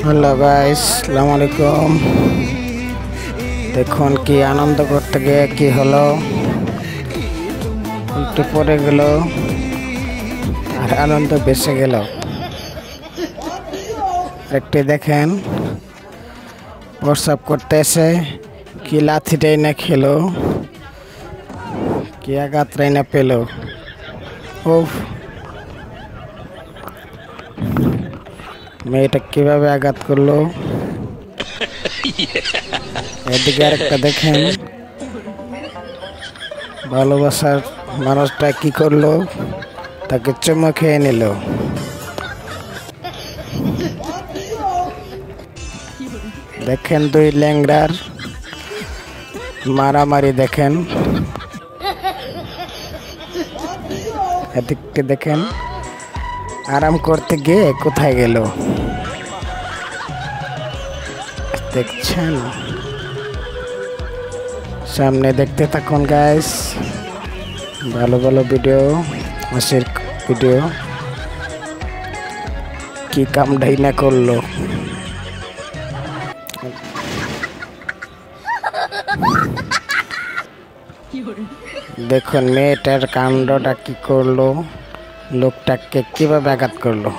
Hello guys, আসসালামু আলাইকুম। দেখুন কি আনন্দ করতে গিয়ে কি হলো, উল্টে পড়ে গেল আর আনন্দ বেঁচে গেল। একটি দেখেন প্রস্রাব করতে এসে কি লাথিটাই না খেলো, কি আঘাতটাই না পেল। উফ, মেয়েটা কিভাবে আঘাত করলো। এদিকে আরেকটা দেখেন, ভালোবাসার মানুষটা কি করলো, তাকে চুমো খেয়ে নিল। দেখেন দুই ল্যাংড়ার মারামারি দেখেন। এদিকটি দেখেন আরাম করতে গিয়ে কোথায় গেল দেখছেন। সামনে দেখতে থাকুন গাইস, ভালো ভালো ভিডিও, হাসির ভিডিও। কি কামড়াই না করলো। দেখুন মেয়েটার কাণ্ডটা কি করলো, লোকটাকে কিভাবে আঘাত করলো,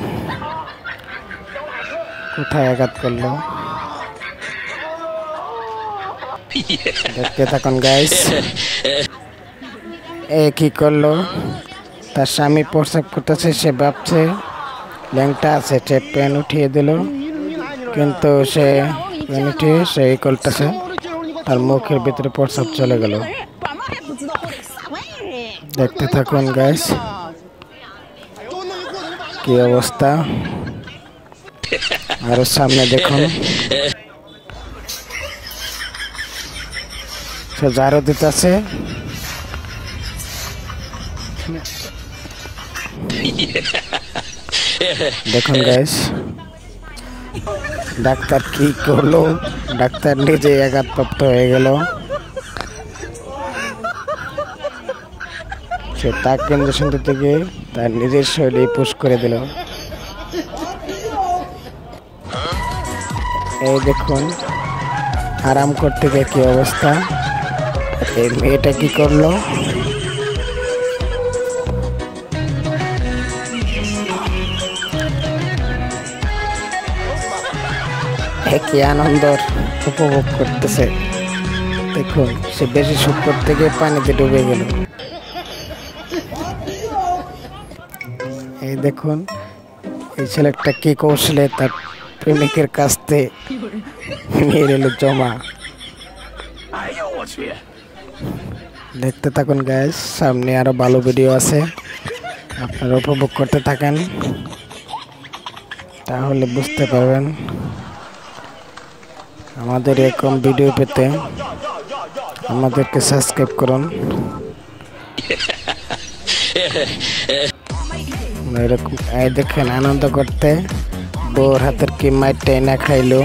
কোথায় আঘাত করলো দেখতে থাকুন গাইস। এ কি করলো, তার স্বামী প্রস্রাব করতেছে, সে ভাবছে ল্যাংটা আছে, সে প্যান উঠিয়ে দিল, কিন্তু সে প্যান উঠিয়ে সে করতেছে, তার মুখের ভিতরে প্রস্রাব চলে গেল। দেখতে থাকুন গাইস কি অবস্থা। আরো সামনে দেখুন, সে ঝাড়ু দিতেছে। দেখুন গাইস ডাক্তার কি করলো, ডাক্তার নিজে আঘাতপ্রাপ্ত হয়ে গেল। সে তাকে ইঞ্জেকশন দিতে গিয়ে তার নিজের শরীরে পুশ করে দিল। এই দেখুন আরাম করতে গিয়ে কি অবস্থা। এই মেয়েটা কি করলো, কি আনন্দ উপভোগ করতেছে। দেখুন সে বেশি সুখ করতে গিয়ে পানিতে ডুবে গেল। এই দেখুন এই ছেলেটা কি কৌশলে তার প্রেমিকের কাছ থেকে নিয়ে এলো জমা। দেখতে থাকুন গাইস, সামনে আরো ভালো ভিডিও আছে, আপনারা উপভোগ করতে থাকেন, তাহলে বুঝতে পারবেন। আমাদের এরকম ভিডিও পেতে আমাদেরকে সাবস্ক্রাইব করুন। এরকম দেখেন আনন্দ করতে বউর হাতের কি মাইরটাই না খাইলো।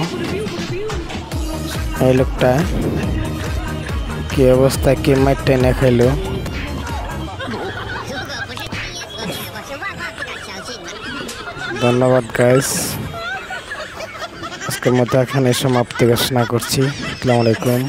এই লোকটা কি অবস্থা, কি মাইরটাই না খাইলো। ধন্যবাদ গাইস, আজকের মতো এখানে সমাপ্তি ঘোষণা করছি। আসসালামু আলাইকুম।